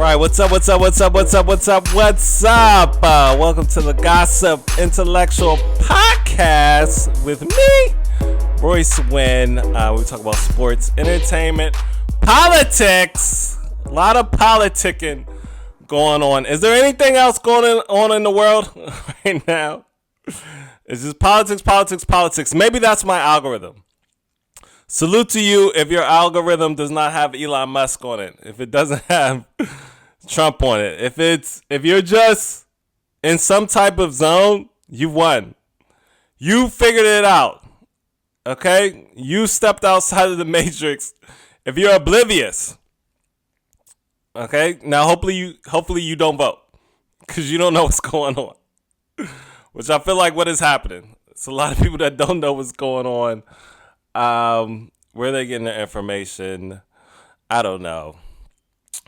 right, what's up? Welcome to the Gossip Intellectual Podcast with me, Royce Wynn. We talk about sports, entertainment, politics. A lot of politicking going on. Is there anything else going on in the world right now? It's just politics. Maybe that's my algorithm. Salute to you if your algorithm does not have Elon Musk on it. If it doesn't have Trump on it. If you're just in some type of zone, you've won. You figured it out. Okay? You stepped outside of the matrix. If you're oblivious. Okay? Now hopefully you don't vote. Because you don't know what's going on. Which I feel like what is happening. It's a lot of people that don't know what's going on. Where they getting their information? I don't know.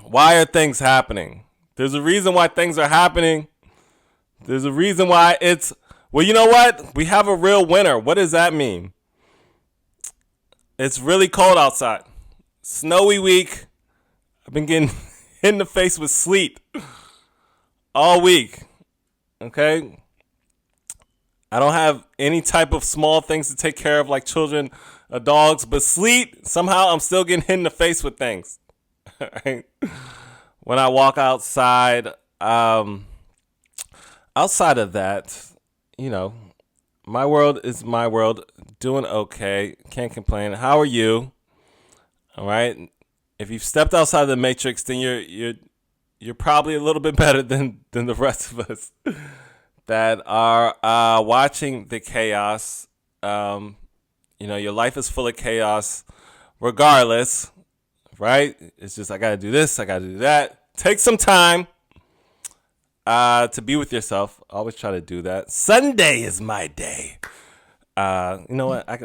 Why are things happening? There's a reason why things are happening. There's a reason why it's... Well, you know what? We have a real winner. What does that mean? It's really cold outside. Snowy week. I've been getting hit in the face with sleet all week. Okay? I don't have any type of small things to take care of like children or dogs, but sleet, somehow I'm still getting hit in the face with things. Right? When I walk outside, outside of that, you know, my world is my world, doing okay, can't complain. How are you? All right? If you've stepped outside of the matrix, then you're probably a little bit better than the rest of us that are watching the chaos. You know, your life is full of chaos regardless, right? It's just, I got to do this, I got to do that. Take some time to be with yourself. Always try to do that. Sunday is my day. You know what?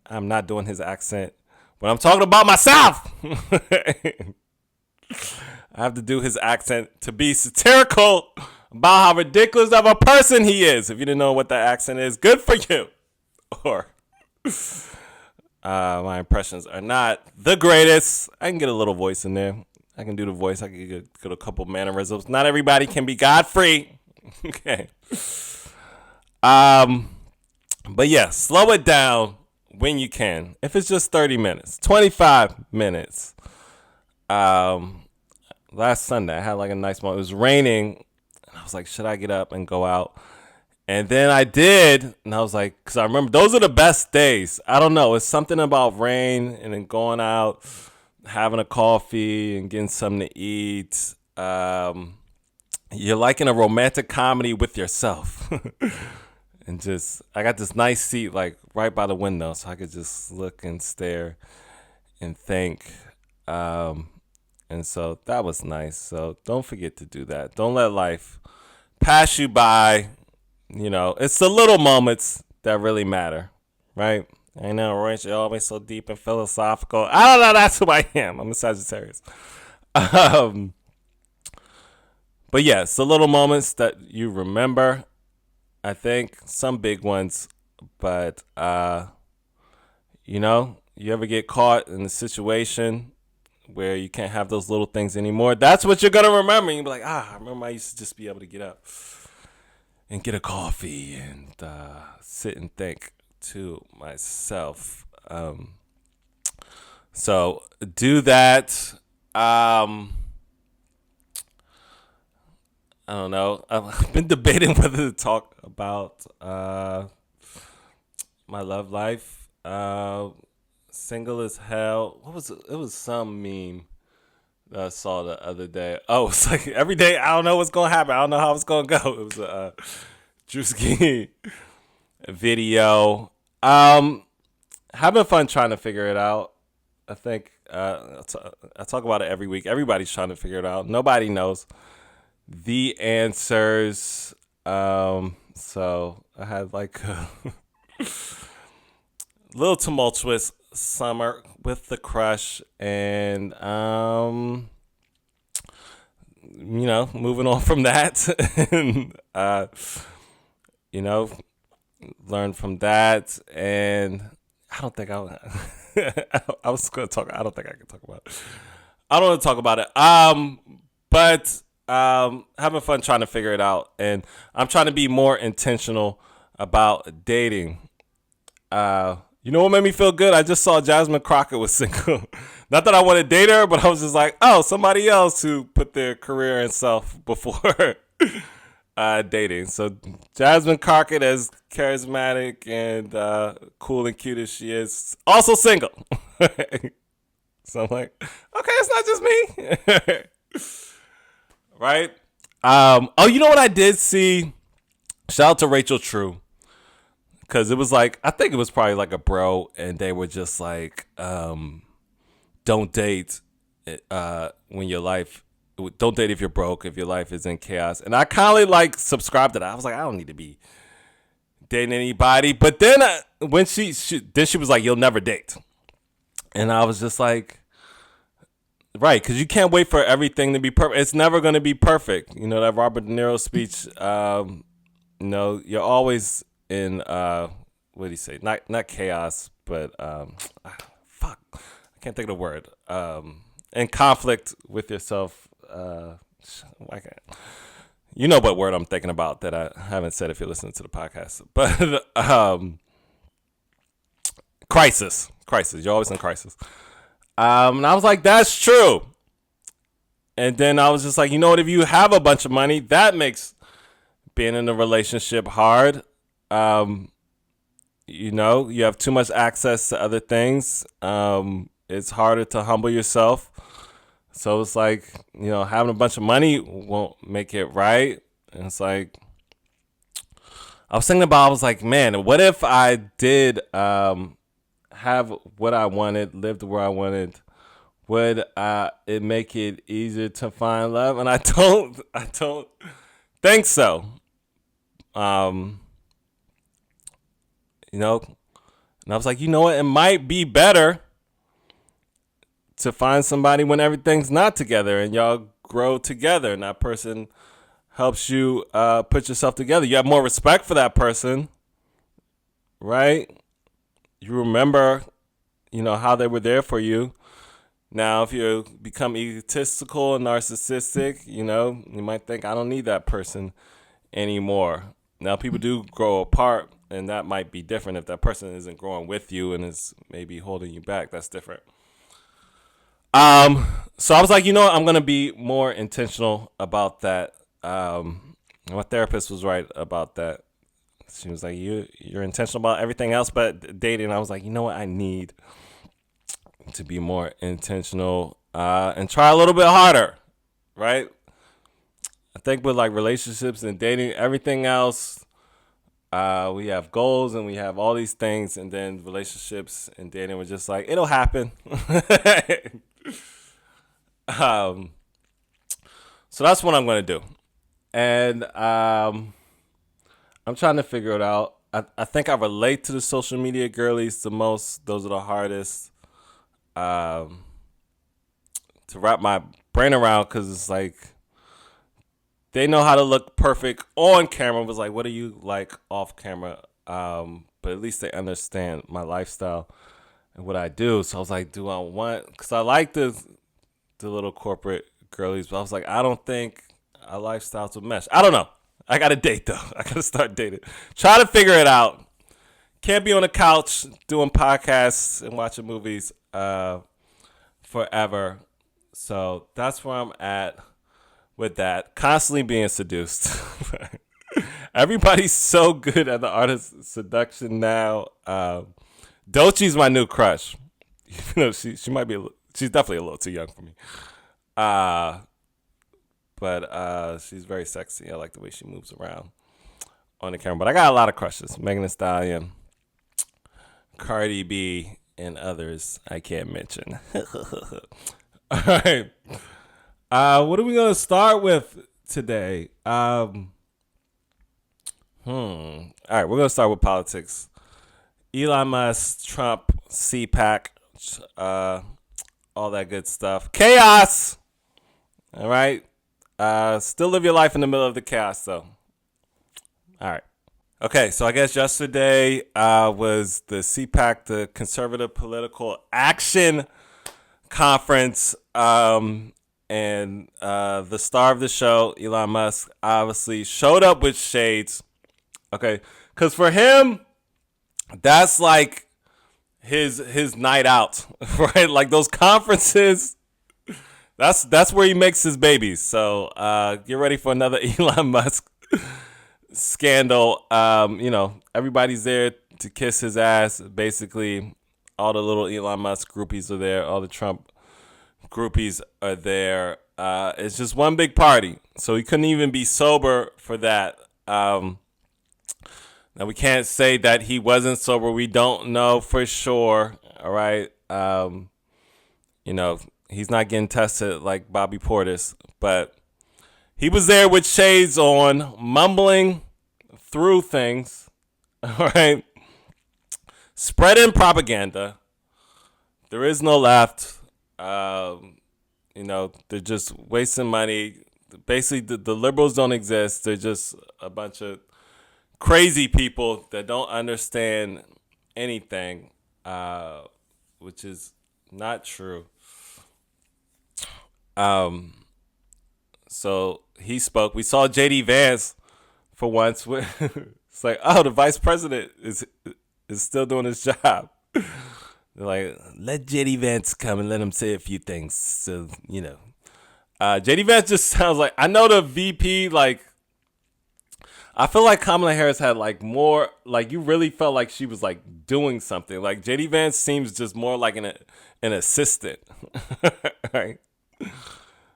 I'm not doing his accent when I'm talking about myself. I have to do his accent to be satirical about how ridiculous of a person he is. If you didn't know what that accent is, good for you. Or my impressions are not the greatest. I can get a little voice in there. I can do the voice. I can get a couple mannerisms. Not everybody can be God-free. Okay. But yeah, slow it down when you can. If it's just 30 minutes, 25 minutes. Last Sunday, I had like a nice moment. It was raining. And I was like, should I get up and go out? And then I did, and I was like, because I remember those are the best days. I don't know. It's something about rain and then going out, having a coffee and getting something to eat. You're like in a romantic comedy with yourself. And just, I got this nice seat like right by the window, so I could just look and stare and think. And so that was nice. So don't forget to do that. Don't let life pass you by. You know, it's the little moments that really matter, right? I know, Royce, you're always so deep and philosophical. I don't know, that's who I am. I'm a Sagittarius. But yeah, it's the little moments that you remember. I think some big ones, but you know, you ever get caught in a situation where you can't have those little things anymore? That's what you're gonna remember. You'll be like, I remember I used to just be able to get up and get a coffee and sit and think to myself. So do that. I don't know. I've been debating whether to talk about my love life. Single as hell. What was it? It was some meme that I saw the other day. Oh, it's like every day I don't know what's gonna happen. I don't know how it's gonna go. It was a Drewski video. Having fun trying to figure it out. I think I talk about it every week. Everybody's trying to figure it out. Nobody knows the answers. So I had like a little tumultuous summer with the crush, and you know, moving on from that, and you know, learn from that, and I don't think I was going to talk. I don't think I can talk about it. I don't want to talk about it. But having fun trying to figure it out. And I'm trying to be more intentional about dating. You know what made me feel good? I just saw Jasmine Crockett was single. Not that I want to date her, but I was just like, oh, somebody else who put their career and self before dating. So Jasmine Crockett, as charismatic and cool and cute as she is, also single. So I'm like, okay, it's not just me. Right? Oh, you know what I did see? Shout out to Rachel True. Because it was like, I think it was probably like a bro, and they were just like, don't date when your life, don't date if you're broke, if your life is in chaos. And I kind of like subscribed to that. I was like, I don't need to be dating anybody. But then when she was like, you'll never date. And I was just like, right, because you can't wait for everything to be perfect. It's never going to be perfect. You know, that Robert De Niro speech, you're always in what do you say? Not chaos, but fuck, I can't think of the word. In conflict with yourself. You know what word I'm thinking about that I haven't said if you're listening to the podcast. But crisis. You're always in crisis. And I was like, that's true. And then I was just like, you know what? If you have a bunch of money, that makes being in a relationship hard. You have too much access to other things. It's harder to humble yourself. So it's like, having a bunch of money won't make it right. And it's like, I was like, man, what if I did have what I wanted, lived where I wanted? Would it make it easier to find love? And I don't think so. And I was like, you know what? It might be better to find somebody when everything's not together and y'all grow together and that person helps you put yourself together. You have more respect for that person, right? You remember, how they were there for you. Now, if you become egotistical and narcissistic, you might think, I don't need that person anymore. Now, people do grow apart, and that might be different. If that person isn't growing with you and is maybe holding you back, that's different. So I was like, I'm going to be more intentional about that. My therapist was right about that. She was like, you're intentional about everything else but dating. I was like, you know what? I need to be more intentional and try a little bit harder, right? I think with like relationships and dating, everything else, we have goals and we have all these things, and then relationships and dating, we're just like, it'll happen. So that's what I'm going to do. And I'm trying to figure it out. I think I relate to the social media girlies the most. Those are the hardest to wrap my brain around, because it's like they know how to look perfect on camera. It was like, what are you like off camera? But at least they understand my lifestyle and what I do. So I was like, do I want, because I like the little corporate girlies, but I was like, I don't think our lifestyles would mesh. I don't know. I got to date, though. I got to start dating. Try to figure it out. Can't be on the couch doing podcasts and watching movies forever. So that's where I'm at with that. Constantly being seduced. Everybody's so good at the art of seduction now. Dochi's my new crush. She might be, she's definitely a little too young for me. But she's very sexy. I like the way she moves around on the camera. But I got a lot of crushes. Megan Thee Stallion, Cardi B, and others I can't mention. All right. What are we going to start with today? All right, we're going to start with politics. Elon Musk, Trump, CPAC, all that good stuff. Chaos! All right. Still live your life in the middle of the chaos, though. All right. Okay, so I guess yesterday was the CPAC, the Conservative Political Action Conference. and the star of the show, Elon Musk, obviously showed up with shades. Okay, because for him, that's like his night out, right? Like those conferences. That's where he makes his babies. So get ready for another Elon Musk scandal. Everybody's there to kiss his ass. Basically, all the little Elon Musk groupies are there. All the Trump groupies are there. It's just one big party. So he couldn't even be sober for that. Now we can't say that he wasn't sober. We don't know for sure. All right. He's not getting tested like Bobby Portis, but he was there with shades on, mumbling through things. All right. Spreading propaganda. There is no left. They're just wasting money. Basically, the liberals don't exist. They're just a bunch of crazy people that don't understand anything, which is not true. So he spoke. We saw JD Vance for once. It's like, oh, the vice president is still doing his job. They're like, let JD Vance come and let him say a few things. So, JD Vance just sounds like, I know the VP, like, I feel like Kamala Harris had like more, like you really felt like she was like doing something. Like JD Vance seems just more like an assistant, right?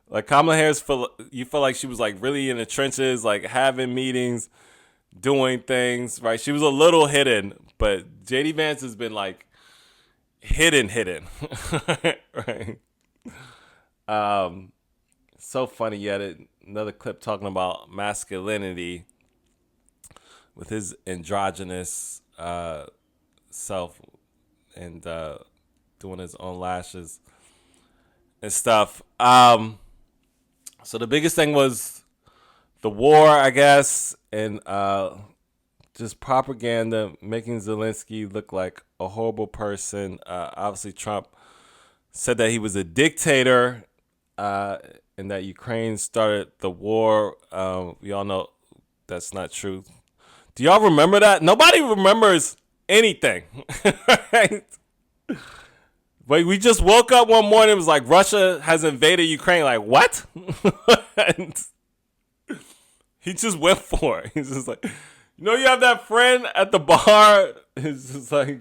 Like Kamala Harris, you felt like she was like really in the trenches, like having meetings, doing things, right? She was a little hidden, but JD Vance has been like hidden, right? So funny. You had another clip talking about masculinity with his androgynous self and doing his own lashes and stuff. So the biggest thing was the war, I guess, and just propaganda, making Zelensky look like a horrible person. Obviously, Trump said that he was a dictator and that Ukraine started the war. We all know that's not true. Do y'all remember that? Nobody remembers anything, right? But we just woke up one morning. It was like Russia has invaded Ukraine. Like what? And he just went for it. He's just like, you have that friend at the bar. It's just like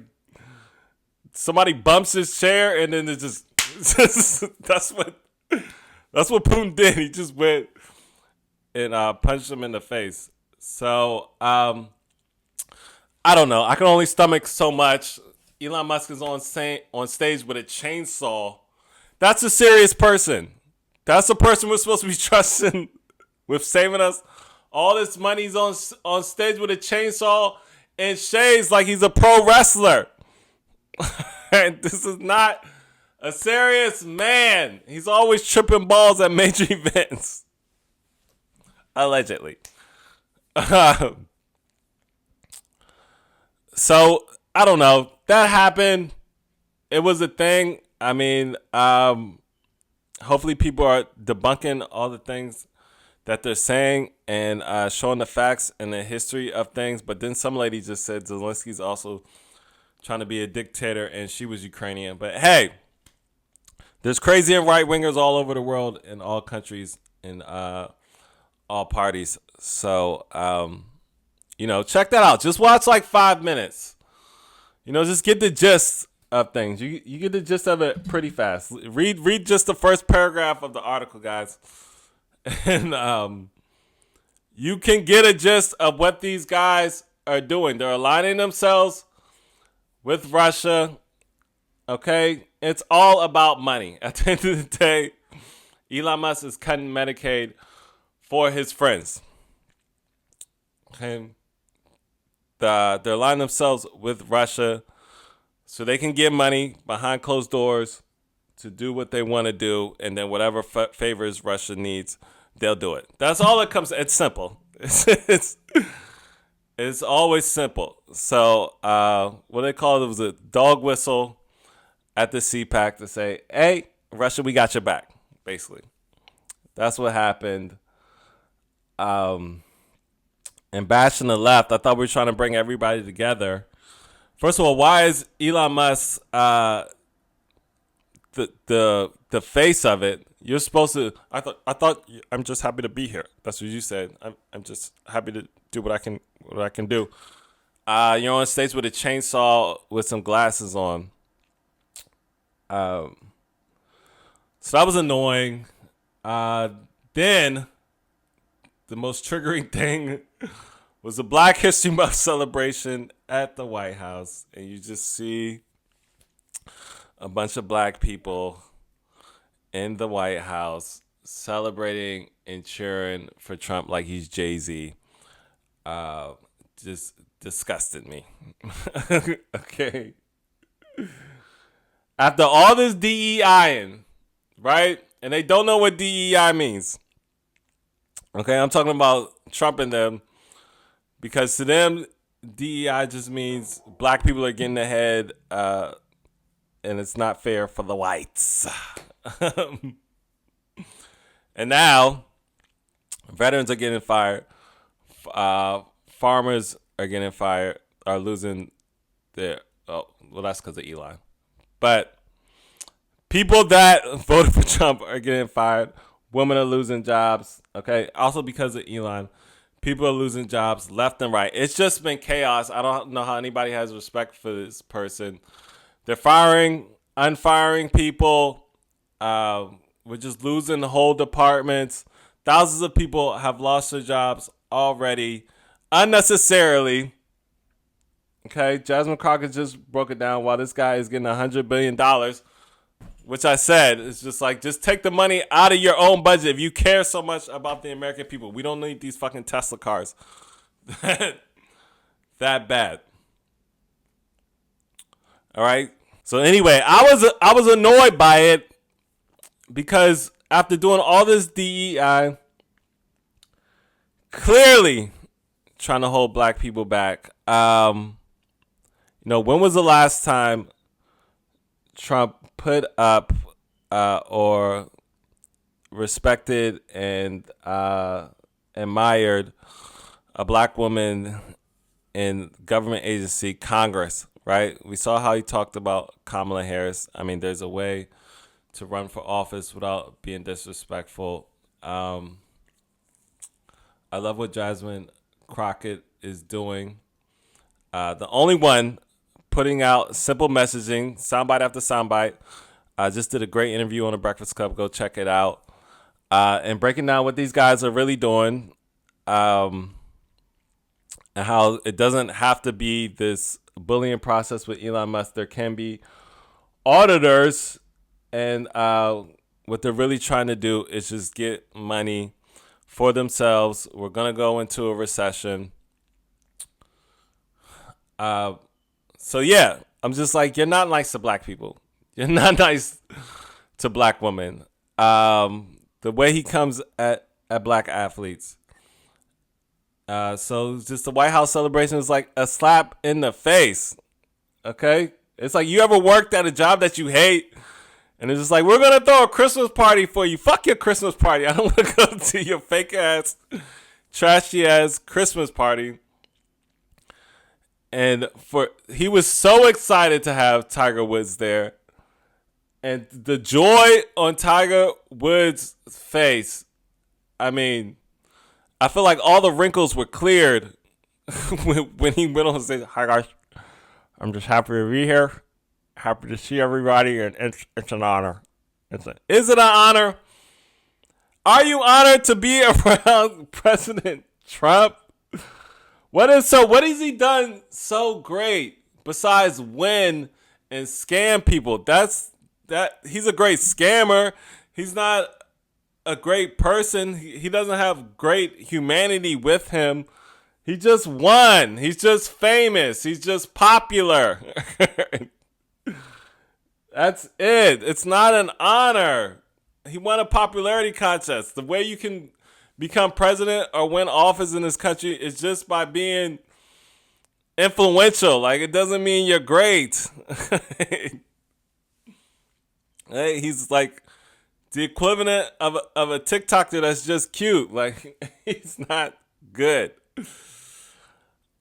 somebody bumps his chair, and then it's just that's what Putin did. He just went and punched him in the face. So, I don't know. I can only stomach so much. Elon Musk is on stage with a chainsaw. That's a serious person. That's the person we're supposed to be trusting with saving us. All this money's on stage with a chainsaw and shades like he's a pro wrestler. And this is not a serious man. He's always tripping balls at major events. Allegedly. So, I don't know. That happened. It was a thing. I mean, hopefully people are debunking all the things that they're saying and showing the facts and the history of things. But then some lady just said Zelensky's also trying to be a dictator and she was Ukrainian. But hey, there's crazy and right-wingers all over the world in all countries in all parties. So, check that out. Just watch like 5 minutes. Just get the gist of things. You get the gist of it pretty fast. Read just the first paragraph of the article, guys. And you can get a gist of what these guys are doing. They're aligning themselves with Russia. Okay? It's all about money. At the end of the day, Elon Musk is cutting Medicaid for his friends. Okay? They're aligning themselves with Russia so they can get money behind closed doors to do what they want to do, and then whatever favors Russia needs, they'll do it. That's all it comes. It's simple. It's always simple. So what they call it was a dog whistle at the CPAC to say, hey, Russia, we got your back, basically. That's what happened. And bashing the left. I thought we were trying to bring everybody together. First of all, why is Elon Musk the face of it? You're supposed to. I thought. I'm just happy to be here. That's what you said. I'm just happy to do what I can do. You're on stage with a chainsaw with some glasses on. So that was annoying. Then the most triggering thing was the Black History Month celebration at the White House, and you just see a bunch of black people in the White House celebrating and cheering for Trump like he's Jay-Z. Just disgusted me. Okay. After all this DEIing, right? And they don't know what DEI means. Okay, I'm talking about Trump and them, because to them, DEI just means black people are getting ahead, and it's not fair for the whites. And now, veterans are getting fired. Farmers are getting fired, are losing their, that's because of Elon. But people that voted for Trump are getting fired. Women are losing jobs, okay? Also because of Elon. People are losing jobs left and right. It's just been chaos. I don't know how anybody has respect for this person. They're firing, unfiring people. We're just losing whole departments. Thousands of people have lost their jobs already, unnecessarily. Okay, Jasmine Crockett just broke it down while this guy is getting $100 billion. Which I said, it's just like, just take the money out of your own budget if you care so much about the American people. We don't need these fucking Tesla cars that bad. All right. So anyway, I was annoyed by it because after doing all this DEI, clearly trying to hold black people back. When was the last time Trump put up or respected and admired a black woman in government agency, Congress, right? We saw how he talked about Kamala Harris. I mean, there's a way to run for office without being disrespectful. I love what Jasmine Crockett is doing. The only one putting out simple messaging, soundbite after soundbite. I just did a great interview on the Breakfast Club. Go check it out. And breaking down what these guys are really doing. And how it doesn't have to be this bullying process with Elon Musk. There can be auditors. And what they're really trying to do is just get money for themselves. We're going to go into a recession. So yeah, I'm just like, you're not nice to black people. You're not nice to black women. The way he comes at black athletes. So just the White House celebration is like a slap in the face. Okay? It's like, you ever worked at a job that you hate? And it's just like, we're going to throw a Christmas party for you. Fuck your Christmas party. I don't want to go to your fake ass, trashy ass Christmas party. And he was so excited to have Tiger Woods there. And the joy on Tiger Woods' face, I mean, I feel like all the wrinkles were cleared when he went on stage. Hi, guys. I'm just happy to be here. Happy to see everybody, and it's an honor. Is it an honor? Are you honored to be around President Trump? What has he done so great besides win and scam people? He's a great scammer. He's not a great person. He doesn't have great humanity with him. He just won. He's just famous. He's just popular. That's it. It's not an honor. He won a popularity contest. The way you can become president or win office in this country is just by being influential. Like, it doesn't mean you're great. Hey, he's like the equivalent of a TikToker that's just cute. Like, he's not good.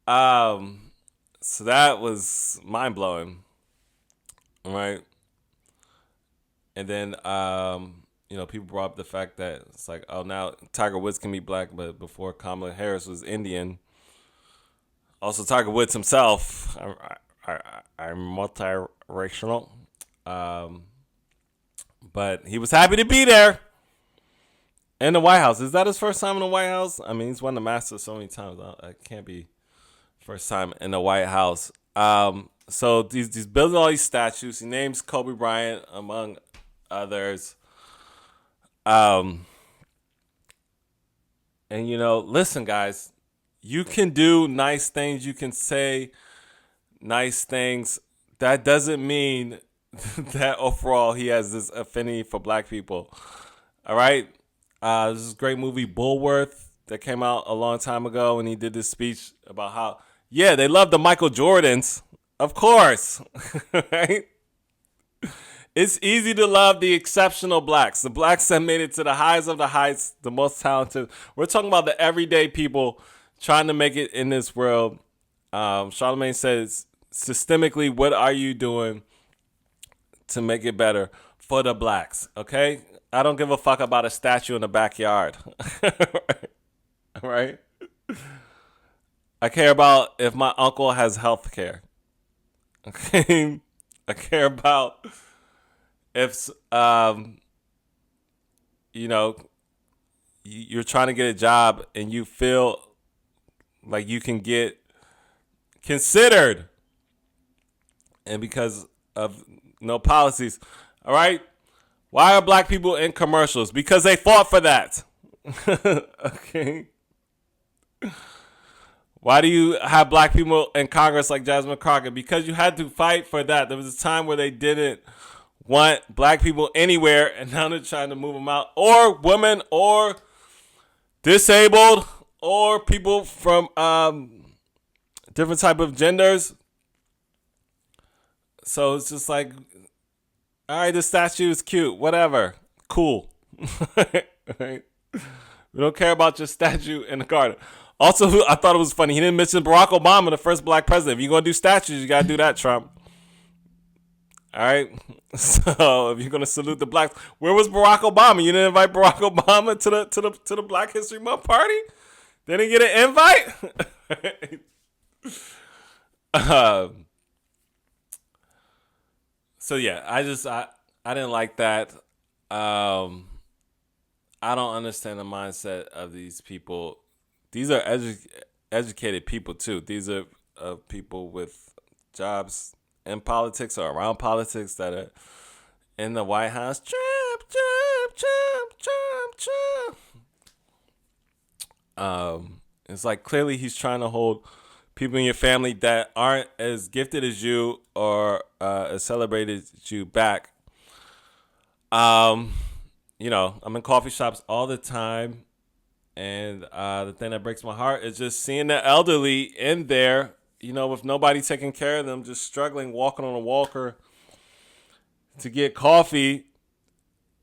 So that was mind blowing, right? And then people brought up the fact that it's like, oh, now Tiger Woods can be black, but before Kamala Harris was Indian. Also, Tiger Woods himself, I'm multiracial, but he was happy to be there in the White House. Is that his first time in the White House? I mean, he's won the Masters so many times. It can't be first time in the White House. So he's building all these statues. He names Kobe Bryant among others. And listen, guys, you can do nice things. You can say nice things. That doesn't mean that overall he has this affinity for black people. All right. This is a great movie, Bullworth, that came out a long time ago, and he did this speech about how, yeah, they love the Michael Jordans. Of course. Right? It's easy to love the exceptional blacks, the blacks that made it to the highs of the heights, the most talented. We're talking about the everyday people trying to make it in this world. Charlamagne says, systemically, what are you doing to make it better for the blacks? Okay? I don't give a fuck about a statue in the backyard. Right? I care about if my uncle has health care. Okay? I care about if, you're trying to get a job and you feel like you can get considered, and because of no policies. All right? Why are black people in commercials? Because they fought for that. Okay? Why do you have black people in Congress like Jasmine Crockett? Because you had to fight for that. There was a time where they didn't want black people anywhere, and now they're trying to move them out. Or women, or disabled, or people from different type of genders. So it's just like, all right, the statue is cute, whatever, cool. Right? We don't care about your statue in the garden. Also, I thought it was funny, he didn't mention Barack Obama, the first black president. If you're going to do statues, you got to do that, Trump. All right? So if you're going to salute the blacks, where was Barack Obama? You didn't invite Barack Obama to the Black History Month party? They didn't get an invite? So yeah, I didn't like that. I don't understand the mindset of these people. These are educated people too. These are people with jobs in politics or around politics that are in the White House. Trump, Trump, Trump, Trump, Trump. It's like clearly he's trying to hold people in your family that aren't as gifted as you or as celebrated as you back. I'm in coffee shops all the time, and the thing that breaks my heart is just seeing the elderly in there, with nobody taking care of them, just struggling, walking on a walker to get coffee.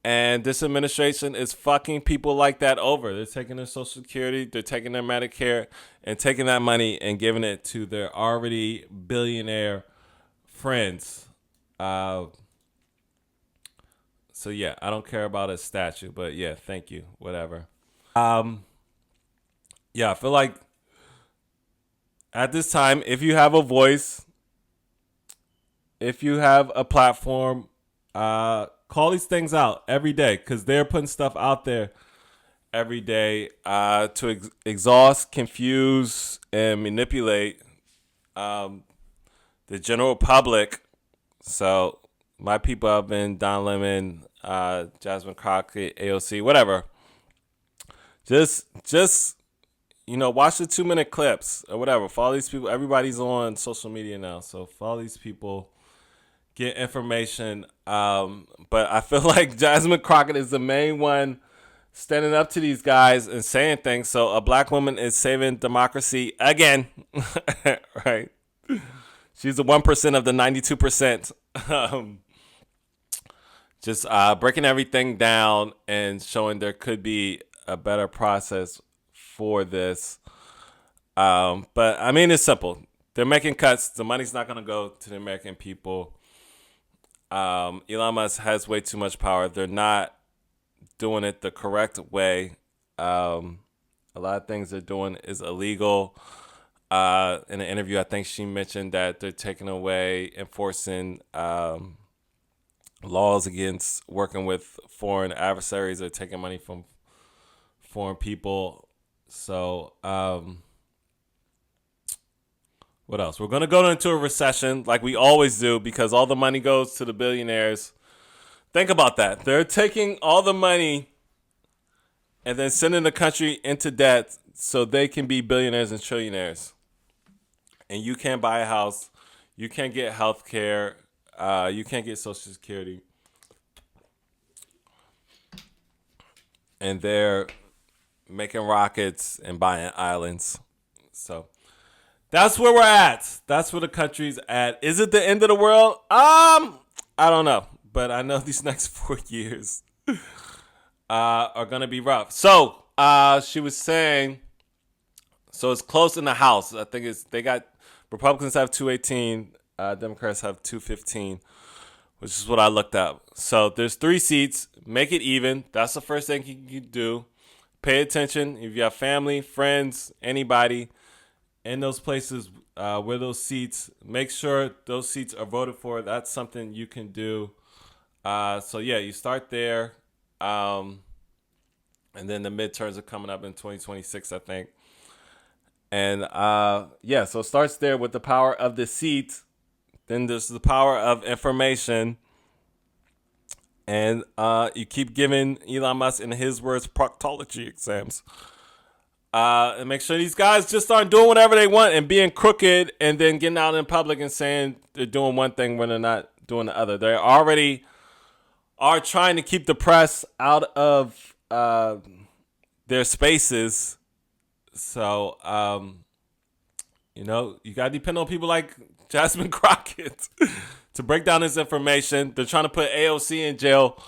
And this administration is fucking people like that over. They're taking their Social Security, they're taking their Medicare, and taking that money and giving it to their already billionaire friends. So yeah, I don't care about a statue, but yeah, thank you, whatever. Yeah, I feel like at this time, if you have a voice, if you have a platform, call these things out every day, because they're putting stuff out there every day to exhaust, confuse, and manipulate the general public. So my people have been Don Lemon, Jasmine Crockett, AOC, whatever. Just watch the 2-minute clips or whatever. Follow these people. Everybody's on social media now, so follow these people. Get information. But I feel like Jasmine Crockett is the main one standing up to these guys and saying things. So a black woman is saving democracy again. Right? She's the 1% of the 92%. just breaking everything down and showing there could be a better process for this. But I mean, it's simple. They're making cuts. The money's not going to go to the American people. Elon Musk has way too much power. They're not doing it the correct way. A lot of things they're doing is illegal. In an interview, I think she mentioned that they're taking away enforcing laws against working with foreign adversaries. They're taking money from foreign people. So, what else? We're going to go into a recession like we always do because all the money goes to the billionaires. Think about that. They're taking all the money and then sending the country into debt so they can be billionaires and trillionaires. And you can't buy a house. You can't get health care. You can't get Social Security. And they're making rockets and buying islands. So that's where we're at. That's where the country's at. Is it the end of the world? I don't know. But I know these next 4 years are going to be rough. So she was saying, so it's close in the House. I think they got Republicans have 218, Democrats have 215, which is what I looked up. So there's 3 seats. Make it even. That's the first thing you can do. Pay attention. If you have family, friends, anybody in those places where those seats, make sure those seats are voted for. That's something you can do. So yeah, you start there. And then the midterms are coming up in 2026, I think. And yeah, so it starts there with the power of the seat. Then there's the power of information. And you keep giving Elon Musk, in his words, proctology exams. And make sure these guys just aren't doing whatever they want and being crooked and then getting out in public and saying they're doing one thing when they're not doing the other. They already are trying to keep the press out of their spaces. So, you got to depend on people like Jasmine Crockett to break down this information. They're trying to put AOC in jail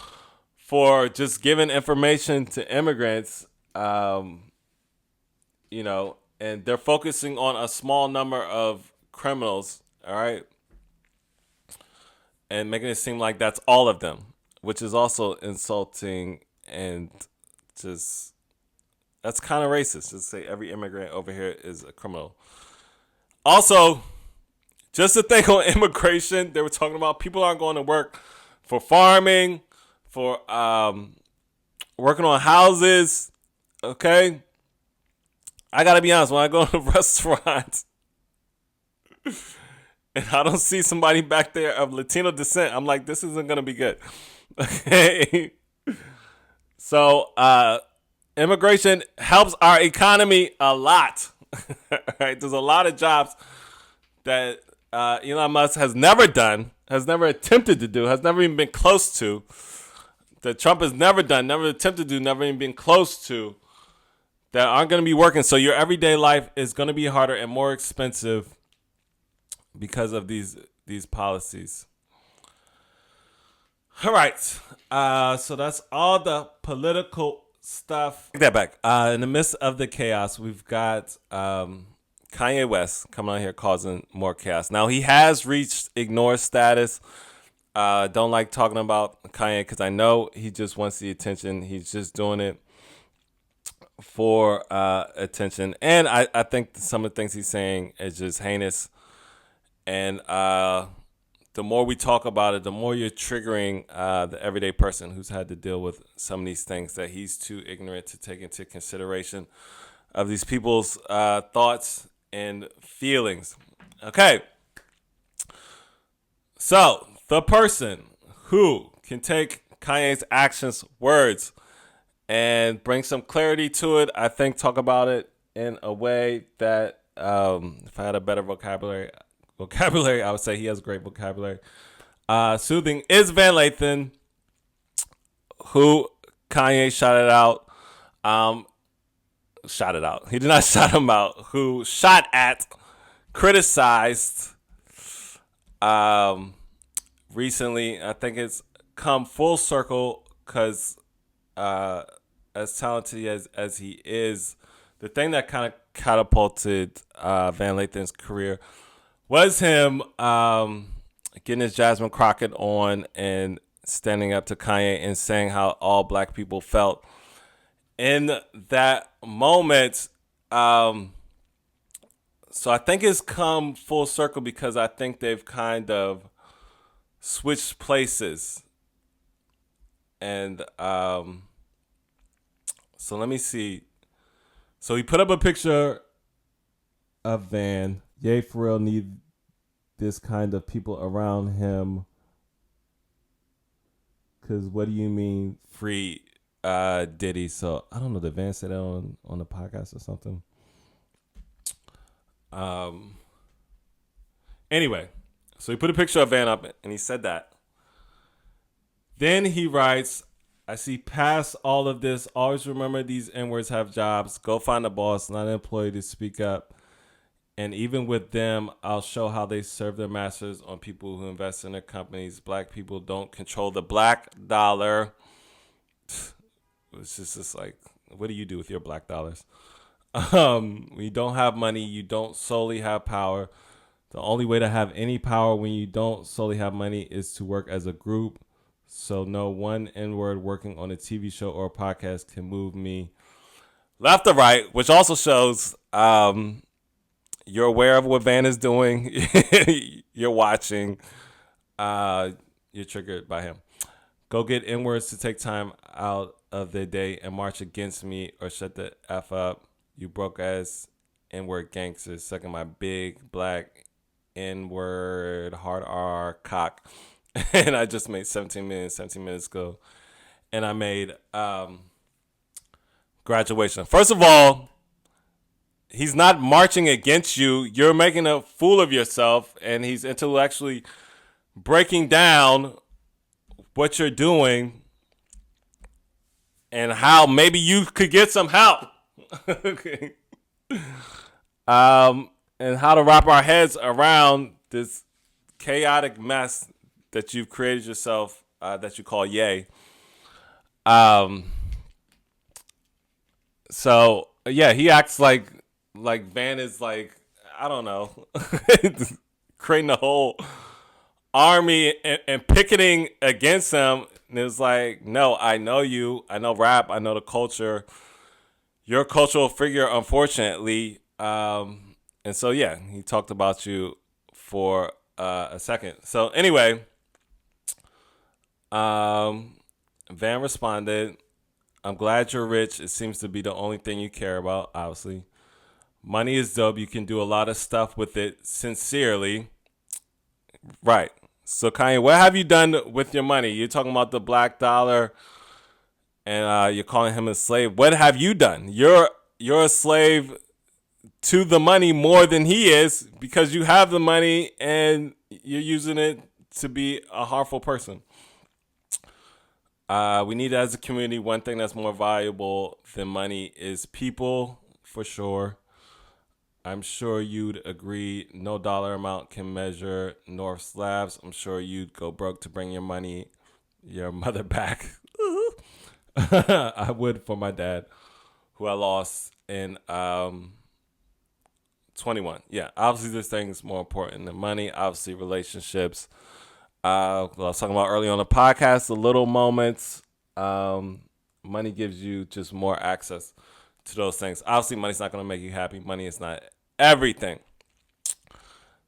for just giving information to immigrants, and they're focusing on a small number of criminals, all right, and making it seem like that's all of them, which is also insulting and just, that's kind of racist. Just say every immigrant over here is a criminal. Also, just to think on immigration, they were talking about people aren't going to work for farming, for working on houses, okay? I got to be honest, when I go to restaurants and I don't see somebody back there of Latino descent, I'm like, this isn't going to be good, okay? So, immigration helps our economy a lot, right? There's a lot of jobs that Elon Musk has never done, has never attempted to do, has never even been close to, that Trump has never done, never attempted to do, never even been close to, that aren't going to be working. So your everyday life is going to be harder and more expensive because of these policies. All right. So that's all the political stuff. Take that back. In the midst of the chaos, we've got Kanye West coming out here causing more chaos. Now, he has reached ignore status. Don't like talking about Kanye because I know he just wants the attention. He's just doing it for attention. And I think some of the things he's saying is just heinous. And the more we talk about it, the more you're triggering the everyday person who's had to deal with some of these things that he's too ignorant to take into consideration of these people's thoughts and feelings. Okay. So, the person who can take Kanye's actions, words, and bring some clarity to it, I think talk about it in a way that, if I had a better vocabulary, I would say he has great vocabulary. Soothing is Van Lathan, who Kanye shouted out. He did not shout him out. Who shot at, criticized recently. I think it's come full circle because as talented as he is, the thing that kind of catapulted Van Lathan's career was him getting his Jasmine Crockett on and standing up to Kanye and saying how all black people felt in that moment. So I think it's come full circle because I think they've kind of switched places. And so let me see. So he put up a picture of Van. Yay, for real, need this kind of people around him. Because what do you mean free Diddy? So I don't know. Did Van say that on the podcast or something? Anyway, so he put a picture of Van up and he said that. Then he writes, I see past all of this. Always remember these N-words have jobs. Go find a boss, not an employee, to speak up. And even with them, I'll show how they serve their masters on people who invest in their companies. Black people don't control the black dollar. It's just like, what do you do with your black dollars? When you don't have money, you don't solely have power. The only way to have any power when you don't solely have money is to work as a group. So no one N-word working on a TV show or a podcast can move me left or right, which also shows you're aware of what Van is doing. You're watching. You're triggered by him. Go get N-words to take time out of their day and march against me or shut the F up. You broke ass N-word gangsters sucking my big black N-word hard R cock. And I just made 17 minutes ago. And I made graduation. First of all, he's not marching against you. You're making a fool of yourself. And he's intellectually breaking down what you're doing and how maybe you could get some help. Okay. And how to wrap our heads around this chaotic mess that you've created yourself, that you call Yay. So yeah, he acts like Van is like, I don't know, creating a whole army and picketing against him. And it was like, no, I know you, I know rap, I know the culture. You're a cultural figure, unfortunately. And so yeah, he talked about you for a second. So anyway. Van responded, I'm glad you're rich. It seems to be the only thing you care about, obviously. Money is dope. You can do a lot of stuff with it. Sincerely. Right. So, Kanye, what have you done with your money? You're talking about the black dollar and you're calling him a slave. What have you done? You're a slave to the money more than he is because you have the money and you're using it to be a harmful person. We need, as a community, one thing that's more valuable than money is people, for sure. I'm sure you'd agree no dollar amount can measure North Slabs. I'm sure you'd go broke to bring your mother back. I would for my dad, who I lost in 21. Yeah, obviously this thing is more important than money. Obviously relationships. I was talking about earlier on the podcast, the little moments. Money gives you just more access to those things. Obviously, money's not going to make you happy. Money is not everything.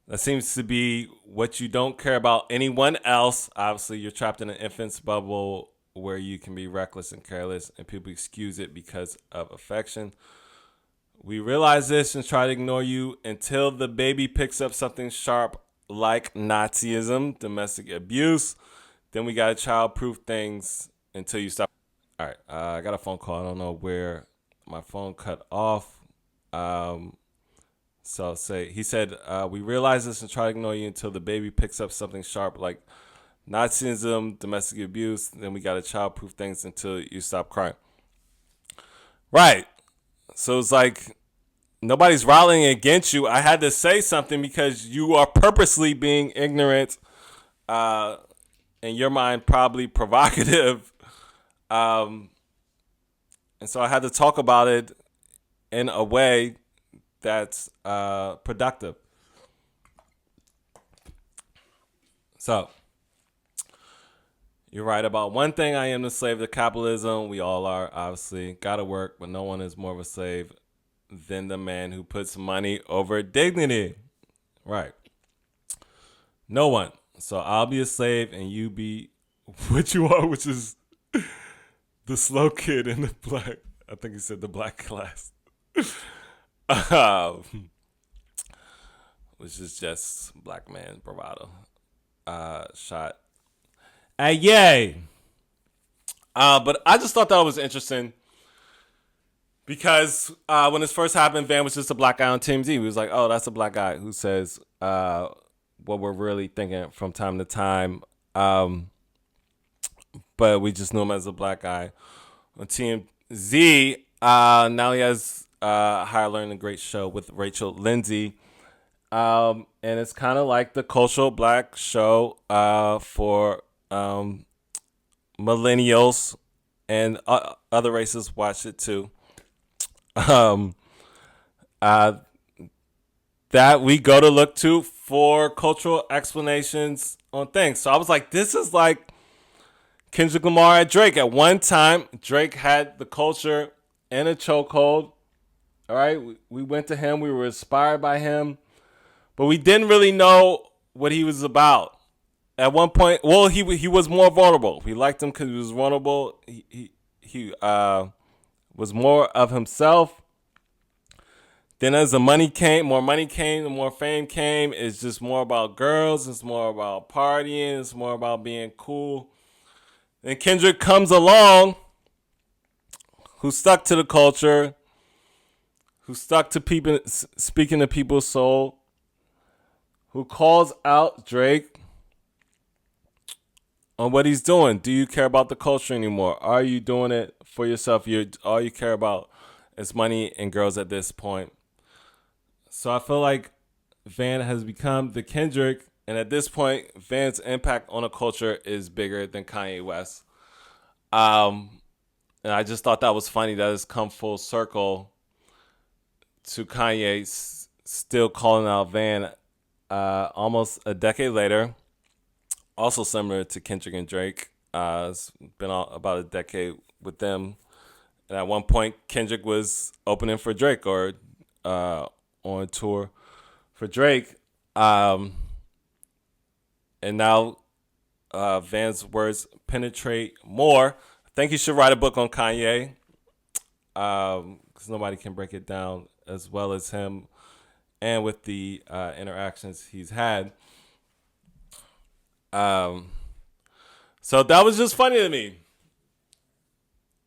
That seems to be what you don't care about anyone else. Obviously, you're trapped in an infant's bubble where you can be reckless and careless, and people excuse it because of affection. We realize this and try to ignore you until the baby picks up something sharp like Nazism, domestic abuse. Then we got to child-proof things until you stop. All right, I got a phone call. I don't know where my phone cut off. So he said, we realize this and try to ignore you until the baby picks up something sharp like Nazism, domestic abuse. Then we got to child-proof things until you stop crying. Right. So it's like, nobody's rallying against you. I had to say something because you are purposely being ignorant in your mind, probably provocative. And so I had to talk about it in a way that's productive. So, you're right about one thing. I am the slave to capitalism. We all are, obviously. Gotta work, but no one is more of a slave than the man who puts money over dignity. Right. No one. So I'll be a slave and you be what you are, which is the slow kid in the black. I think he said the black class. Which is just black man bravado. Shot. Yay. But I just thought that was interesting because when this first happened, Van was just a black guy on Team Z. He was like, oh, that's a black guy who says what we're really thinking from time to time. But we just knew him as a black guy on Team Z. Now he has Higher Learning, a great show with Rachel Lindsay. And it's kind of like the cultural black show for millennials and other races watch it too. That we go to look to for cultural explanations on things. So I was like, this is like Kendrick Lamar at Drake. At one time, Drake had the culture in a chokehold. All right, we went to him. We were inspired by him, but we didn't really know what he was about. At one point, well, he was more vulnerable. We liked him because he was vulnerable. He was more of himself. Then as the money came, the more fame came. It's just more about girls. It's more about partying. It's more about being cool. Then Kendrick comes along, who stuck to the culture, who stuck to people, speaking to people's soul, who calls out Drake on what he's doing. Do you care about the culture anymore? Are you doing it for yourself? All you care about is money and girls at this point. So I feel like Van has become the Kendrick, and at this point, Van's impact on a culture is bigger than Kanye West. And I just thought that was funny that it's come full circle to Kanye still calling out Van almost a decade later. Also similar to Kendrick and Drake. It's been about a decade with them. And at one point, Kendrick was opening for Drake or on tour for Drake. And now Van's words penetrate more. I think he should write a book on Kanye because nobody can break it down as well as him and with the interactions he's had. So that was just funny to me.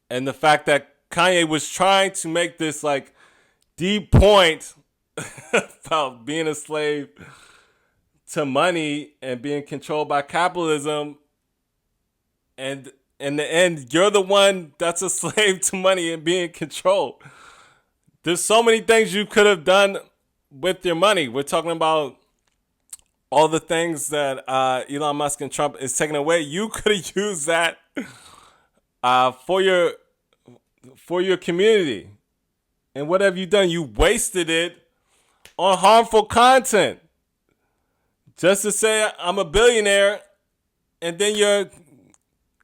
And the fact that Kanye was trying to make this like deep point about being a slave to money and being controlled by capitalism. And in the end, you're the one that's a slave to money and being controlled. There's so many things you could have done with your money. We're talking about all the things that Elon Musk and Trump is taking away. You could have used that for your community. And what have you done? You wasted it on harmful content. Just to say I'm a billionaire, and then you're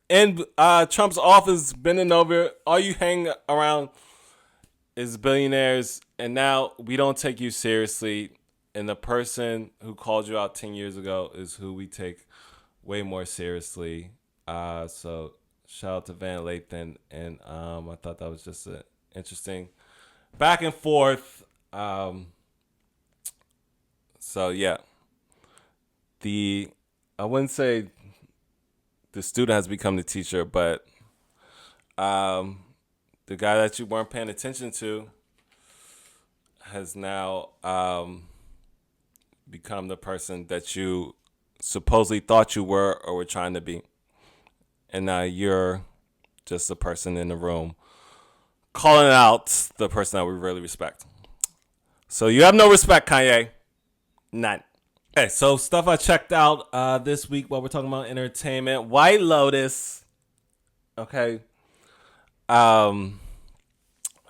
in Trump's office bending over. All you hang around is billionaires, and now we don't take you seriously. And the person who called you out 10 years ago is who we take way more seriously. So shout out to Van Lathan. And I thought that was just an interesting back and forth. So yeah, I wouldn't say the student has become the teacher, but the guy that you weren't paying attention to has now become the person that you supposedly thought you were or were trying to be. And now you're just a person in the room calling out the person that we really respect. So you have no respect, Kanye. None. Okay, so stuff I checked out this week while we're talking about entertainment. White Lotus. Okay. Um,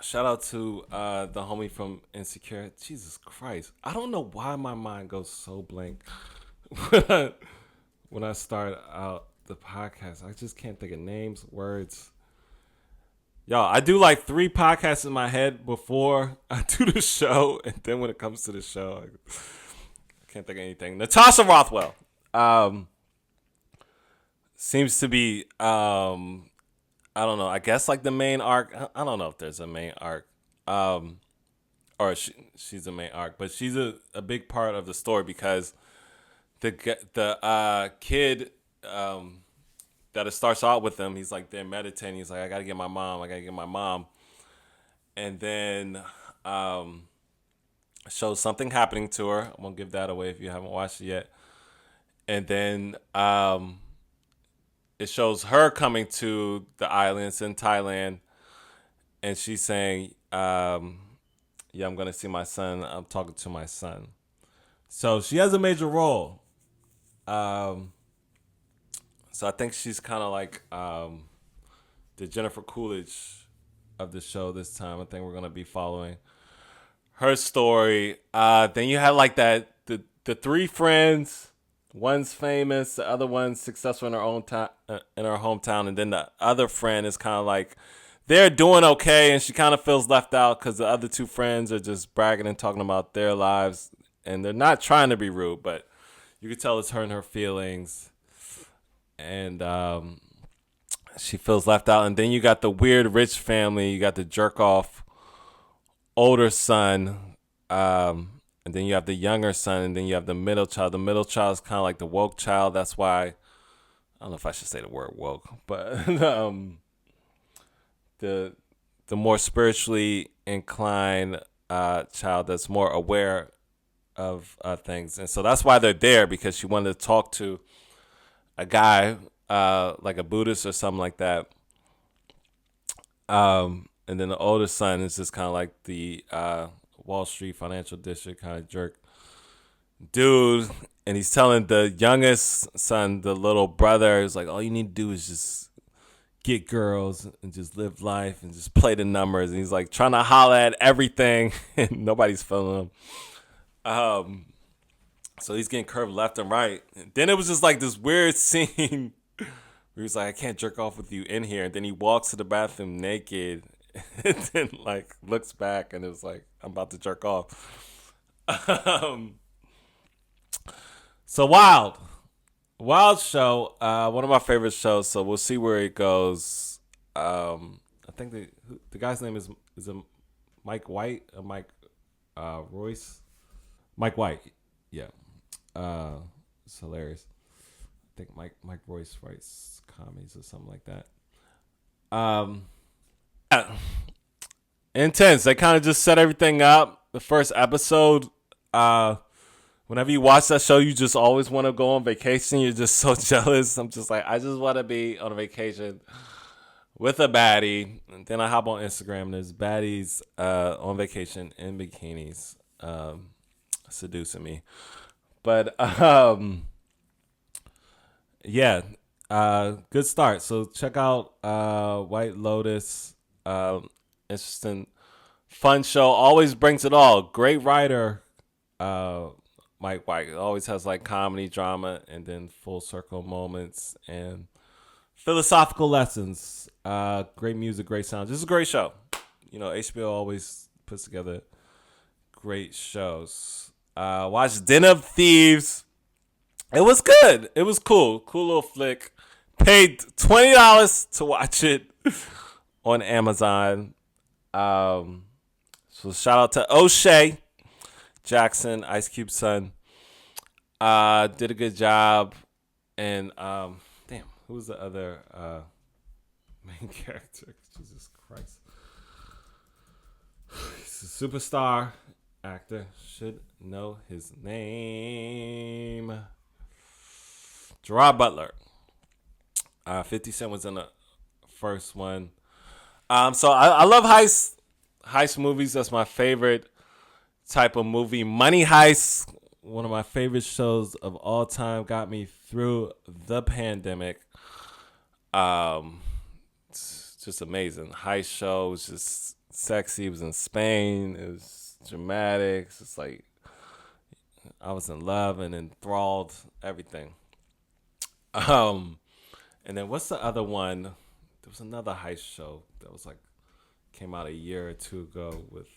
Shout out to the homie from Insecure. Jesus Christ. I don't know why my mind goes so blank when I start out the podcast. I just can't think of names, words. Yo, I do like 3 podcasts in my head before I do the show, and then when it comes to the show, I can't think of anything. Natasha Rothwell seems to be, I don't know. I guess like the main arc. I don't know if there's a main arc, or she's a main arc, but she's a big part of the story because the kid that it starts out with him. He's like they're meditating. He's like, I gotta get my mom. I gotta get my mom. And then shows something happening to her. I won't give that away if you haven't watched it yet. And then it shows her coming to the islands in Thailand, and she's saying, "Yeah, I'm gonna see my son. I'm talking to my son." So she has a major role. Um, so I think she's kind of like the Jennifer Coolidge of the show this time. I think we're gonna be following her story. Then you have like the 3 friends. One's famous, the other one's successful in her own in her hometown, and then the other friend is kind of like they're doing okay, and she kind of feels left out because the other 2 friends are just bragging and talking about their lives, and they're not trying to be rude, but you can tell it's hurting her feelings, and she feels left out. And then you got the weird rich family, you got the jerk off older son, and then you have the younger son, and then you have the middle child. The middle child is kind of like the woke child. That's why I don't know if I should say the word woke, but the more spiritually inclined child that's more aware of things, and so that's why they're there because she wanted to talk to a guy like a Buddhist or something like that. And then the older son is just kind of like the Wall Street financial district kind of jerk dude, and he's telling the youngest son, the little brother, is like, all you need to do is just get girls and just live life and just play the numbers. And he's like trying to holler at everything, and nobody's feeling him. So he's getting curved left and right. And then it was just like this weird scene where he's like, I can't jerk off with you in here. And then he walks to the bathroom naked, and then like looks back, and it was like, I'm about to jerk off. So wild show. One of my favorite shows. So we'll see where it goes. I think the guy's name is a Mike White, or Mike Royce, Mike White. Yeah, it's hilarious. I think Mike Royce writes comedies or something like that. Yeah. Intense. They kind of just set everything up. The first episode. Whenever you watch that show, you just always want to go on vacation. You're just so jealous. I'm just like, I just want to be on a vacation with a baddie. And then I hop on Instagram, and there's baddies on vacation in bikinis seducing me. But yeah, good start. So check out White Lotus. Interesting, fun show. Always brings it all. Great writer. Mike White always has like comedy, drama, and then full circle moments and philosophical lessons. Great music, great sound. This is a great show. You know, HBO always puts together great shows. Watched Den of Thieves. It was good. It was cool. Cool little flick. Paid $20 to watch it on Amazon. So shout out to O'Shea Jackson, Ice Cube's son. Did a good job. And damn, who's the other main character? Jesus Christ. He's a superstar actor. Should know his name. Gerard Butler. 50 Cent was in the first one. So I love heist movies. That's my favorite type of movie. Money heist, one of my favorite shows of all time. Got me through the pandemic. It's just amazing. Heist show was just sexy. It was in Spain. It was dramatic. It's just like I was in love and enthralled. Everything. Um, and then what's the other one? There was another heist show that was like came out a year or two ago with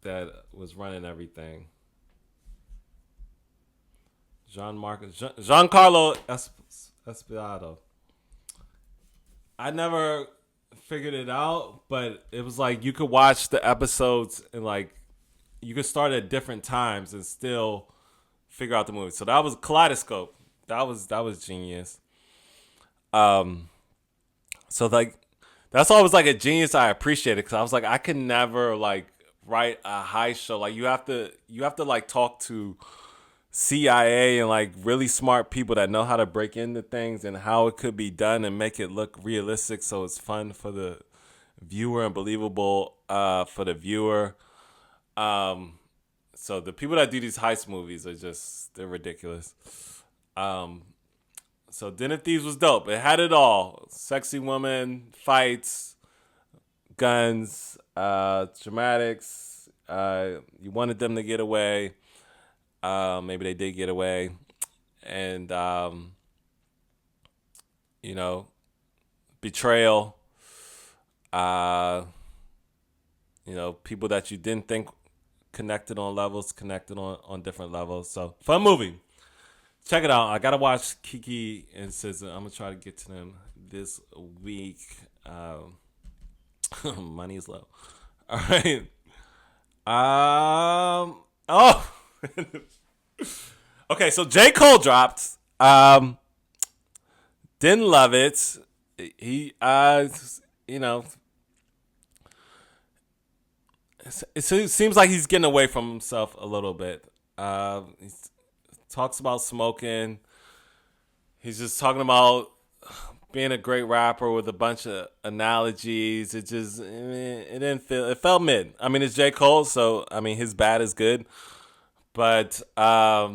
that was running everything. Giancarlo Esposito. I never figured it out, but it was like you could watch the episodes and like you could start at different times and still figure out the movie. So that was Kaleidoscope. That was genius. Um, so like that's always like a genius I appreciated because I was like I could never like write a high show. Like you have to like talk to CIA and like really smart people that know how to break into things and how it could be done and make it look realistic so it's fun for the viewer and believable for the viewer. So the people that do these heist movies are just they're ridiculous. Um, so Den of Thieves was dope. It had it all: sexy woman, fights, guns, dramatics. You wanted them to get away. Maybe they did get away, and you know, betrayal. Uh, people that you didn't think connected on levels, connected on different levels. So fun movie. Check it out. I gotta watch Kiki and SZA. I'm gonna try to get to them this week. Money is low. All right. Oh. Okay, so J. Cole dropped. Didn't love it. He you know, it seems like he's getting away from himself a little bit. He talks about smoking. He's just talking about being a great rapper with a bunch of analogies. It didn't feel. It felt mid. I mean, it's J. Cole, so I mean, his bad is good. But I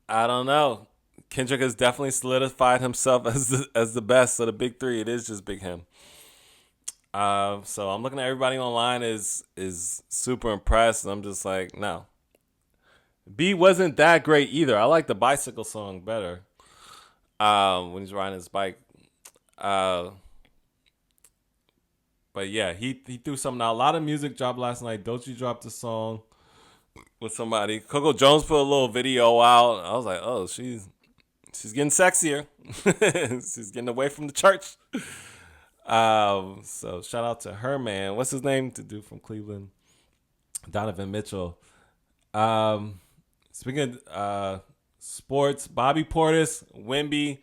don't know. Kendrick has definitely solidified himself as the best. So the big three, it is just Big Him. So I'm looking at everybody online is super impressed. And I'm just like, no. B wasn't that great either. I like the bicycle song better. When he's riding his bike. But yeah, he threw something out. A lot of music dropped last night. Doechii dropped a song with somebody. Coco Jones put a little video out. I was like, oh, she's getting sexier. She's getting away from the church. So shout out to her, man. What's his name? The dude from Cleveland, Donovan Mitchell. Speaking of sports, Bobby Portis, Wemby,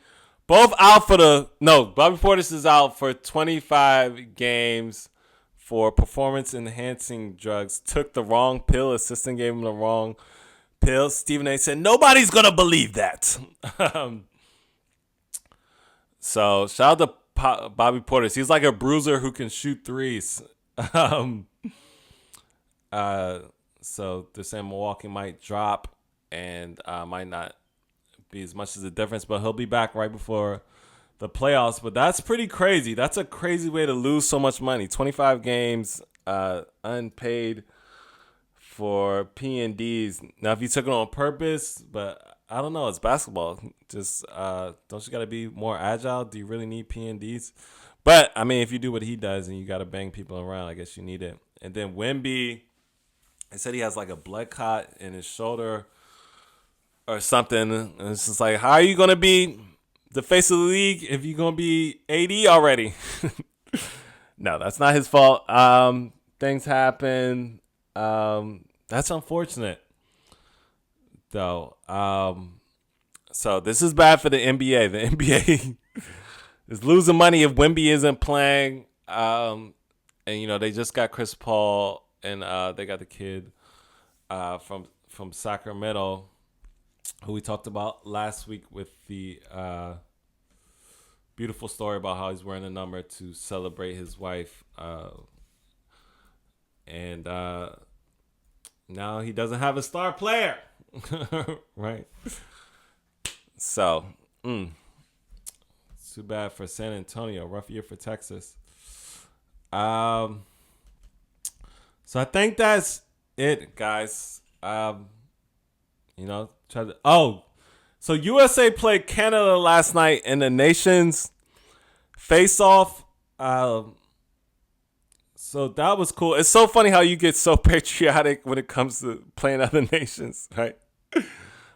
both out for Bobby Portis is out for 25 games for performance-enhancing drugs. Took the wrong pill. Assistant gave him the wrong pill. Stephen A. said, nobody's going to believe that. So shout out to Bobby Portis. He's like a bruiser who can shoot threes. So they're saying Milwaukee might drop and might not be as much as a difference, but he'll be back right before the playoffs. But that's pretty crazy. That's a crazy way to lose so much money. 25 games unpaid for P&Ds. Now, if you took it on purpose, but I don't know. It's basketball. Just don't you got to be more agile? Do you really need P&Ds? But, I mean, if you do what he does and you got to bang people around, I guess you need it. And then Wemby, they said he has like a blood clot in his shoulder or something. And it's just like, how are you going to be the face of the league if you're going to be AD already? No, that's not his fault. Things happen. That's unfortunate, though. So this is bad for the NBA. The NBA is losing money if Wemby isn't playing. And, they just got Chris Paul and they got the kid from Sacramento who we talked about last week with the beautiful story about how he's wearing a number to celebrate his wife and now he doesn't have a star player, right? So, too bad for San Antonio. Rough year for Texas. So I think that's it, guys. So USA played Canada last night in the Nations face-off. So that was cool. It's so funny how you get so patriotic when it comes to playing other nations, right?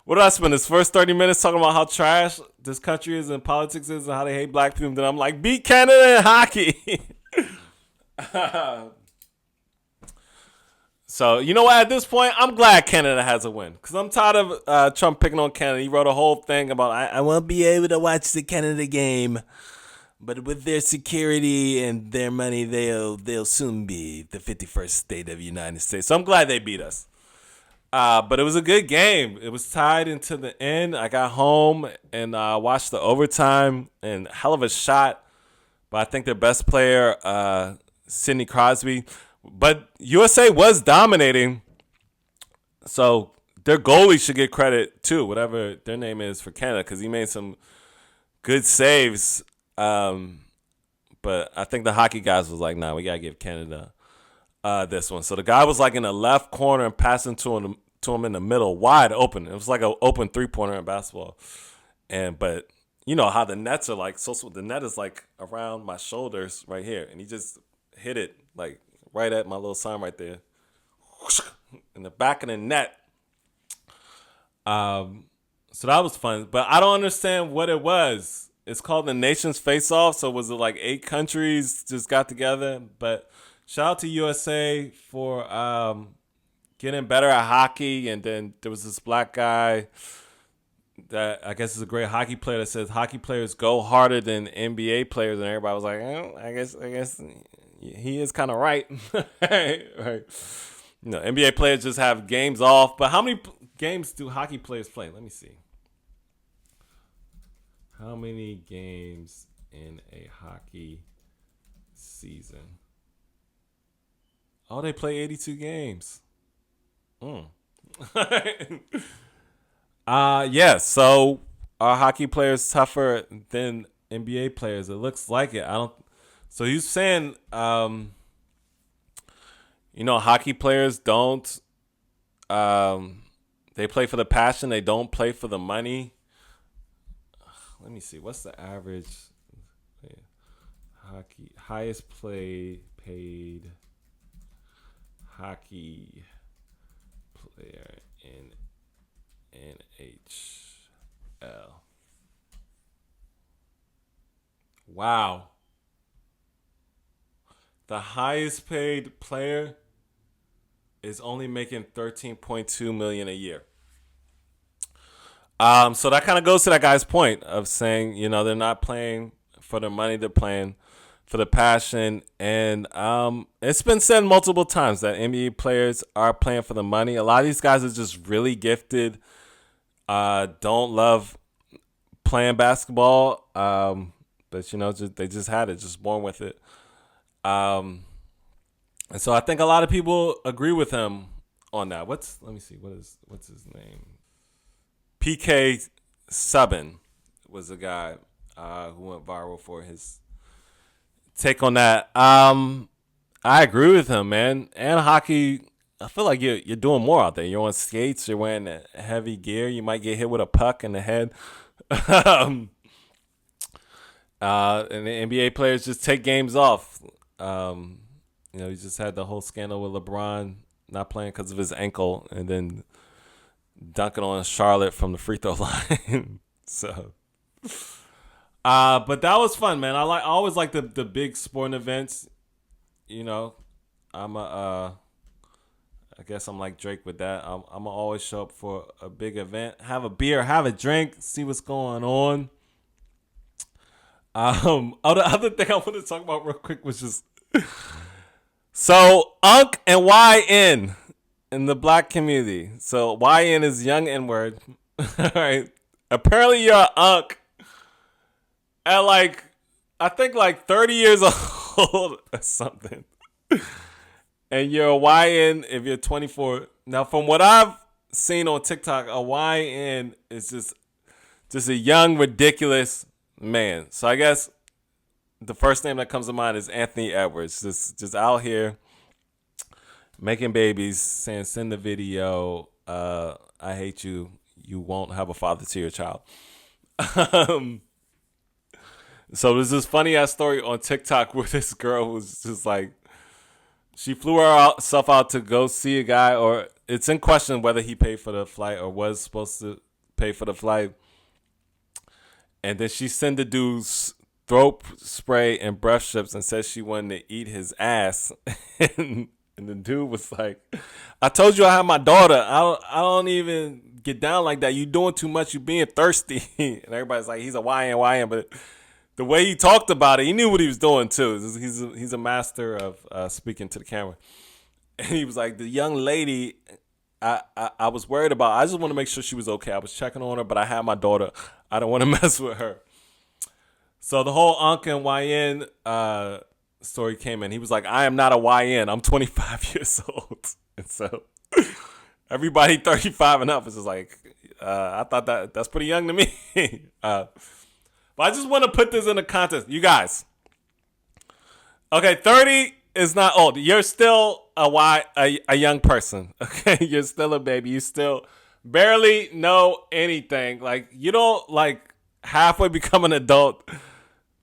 What did I spend this first 30 minutes talking about how trash this country is and politics is and how they hate black people? Then I'm like, beat Canada in hockey. So, you know what? At this point, I'm glad Canada has a win. Because I'm tired of Trump picking on Canada. He wrote a whole thing about, I won't be able to watch the Canada game. But with their security and their money, they'll soon be the 51st state of the United States. So I'm glad they beat us. But it was a good game. It was tied into the end. I got home and watched the overtime. And hell of a shot. But I think their best player, Sidney Crosby. But USA was dominating, so their goalie should get credit too, whatever their name is for Canada, because he made some good saves. But I think the hockey guys was like, nah, we got to give Canada this one. So the guy was like in the left corner and passing to him in the middle, wide open. It was like an open three-pointer in basketball. But you know how the nets are like, so the net is like around my shoulders right here, and he just hit it like right at my little sign right there, in the back of the net. So that was fun, but I don't understand what it was. It's called the Nations Face-Off. So was it like 8 countries just got together? But shout out to USA for getting better at hockey. And then there was this black guy that I guess is a great hockey player that says hockey players go harder than NBA players, and everybody was like, I guess. He is kind of right. Right. You know, NBA players just have games off. But how many games do hockey players play? Let me see. How many games in a hockey season? Oh, they play 82 games. Yeah, so are hockey players tougher than NBA players? It looks like it. So he's saying, hockey players don't, they play for the passion. They don't play for the money. Let me see. What's the average hockey, highest paid hockey player in NHL? Wow. The highest paid player is only making $13.2 million a year. So that kind of goes to that guy's point of saying, they're not playing for the money, they're playing for the passion. And it's been said multiple times that NBA players are playing for the money. A lot of these guys are just really gifted, don't love playing basketball, but they just had it, just born with it. And so I think a lot of people agree with him on that. Let me see, what's his name? PK Subban was the guy who went viral for his take on that. I agree with him, man. And hockey, I feel like you're doing more out there. You're on skates. You're wearing heavy gear. You might get hit with a puck in the head. And the NBA players just take games off. You just had the whole scandal with LeBron not playing because of his ankle, and then dunking on Charlotte from the free throw line. So, but that was fun, man. I always like the big sporting events. I guess I'm like Drake with that. I'm gonna always show up for a big event, have a beer, have a drink, see what's going on. The other thing I want to talk about real quick was just so Unk and YN in the black community. So YN is young N-word. All right. Apparently you're an Unk at I think 30 years old or something. and you're a YN if you're 24. Now, from what I've seen on TikTok, a YN is just a young, ridiculous man. So I guess the first name that comes to mind is Anthony Edwards. Just out here making babies, saying, send the video. I hate you. You won't have a father to your child. So there's this funny ass story on TikTok where this girl was just like, she flew herself out to go see a guy, or it's in question whether he paid for the flight or was supposed to pay for the flight. And then she sent the dude's throat spray and breath strips and said she wanted to eat his ass. And the dude was like, I told you I have my daughter. I don't even get down like that. You doing too much. You being thirsty. And everybody's like, he's a YN. But the way he talked about it, he knew what he was doing too. He's a master of speaking to the camera. And he was like, the young lady, I was worried about. I just want to make sure she was okay. I was checking on her, but I had my daughter. I don't want to mess with her. So the whole Unc and YN story came in. He was like, I am not a YN. I'm 25 years old. And so everybody 35 and up is just like, I thought that's pretty young to me. But I just want to put this in the context. You guys. Okay, 30 is not old. You're still a young person. Okay, you're still a baby. You still barely know anything. Like, you don't like halfway become an adult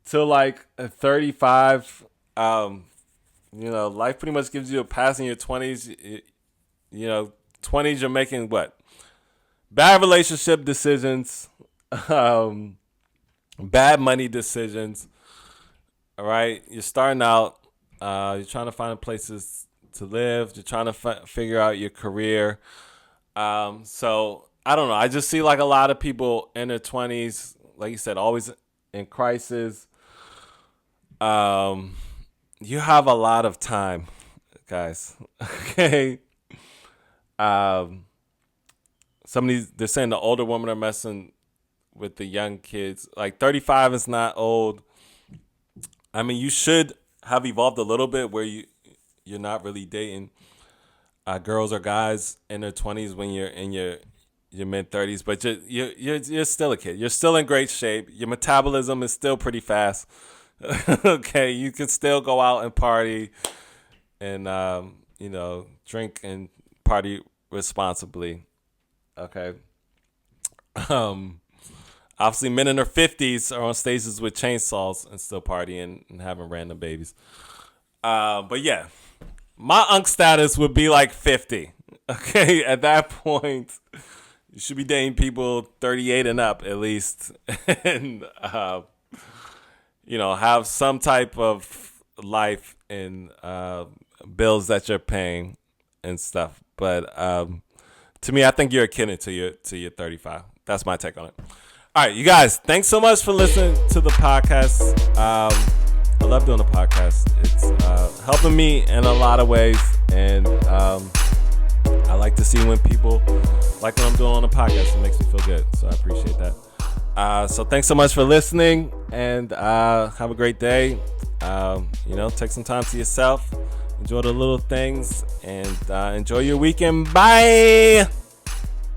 till like 35. Life pretty much gives you a pass in your 20s. 20s, you're making what? Bad relationship decisions, bad money decisions. All right, you're starting out. You're trying to find places to live. You're trying to figure out your career. So I don't know. I just see like a lot of people in their 20s, like you said, always in crisis. You have a lot of time, guys. Okay. They're saying the older women are messing with the young kids. Like 35 is not old. I mean, you should have evolved a little bit where you're not really dating girls or guys in their 20s when you're in your mid 30s, but you're still a kid. You're still in great shape. Your metabolism is still pretty fast. Okay, you can still go out and party and drink and party responsibly. Okay. Obviously, men in their 50s are on stages with chainsaws and still partying and having random babies. But yeah, my unk status would be like 50. Okay, at that point, you should be dating people 38 and up at least, and have some type of life and bills that you're paying and stuff. But to me, I think you're a kid until you're 35. That's my take on it. All right, you guys, thanks so much for listening to the podcast. I love doing the podcast. It's helping me in a lot of ways, and I like to see when people like what I'm doing on the podcast. It makes me feel good, so I appreciate that. So thanks so much for listening, and have a great day. Take some time to yourself. Enjoy the little things, and enjoy your weekend. Bye!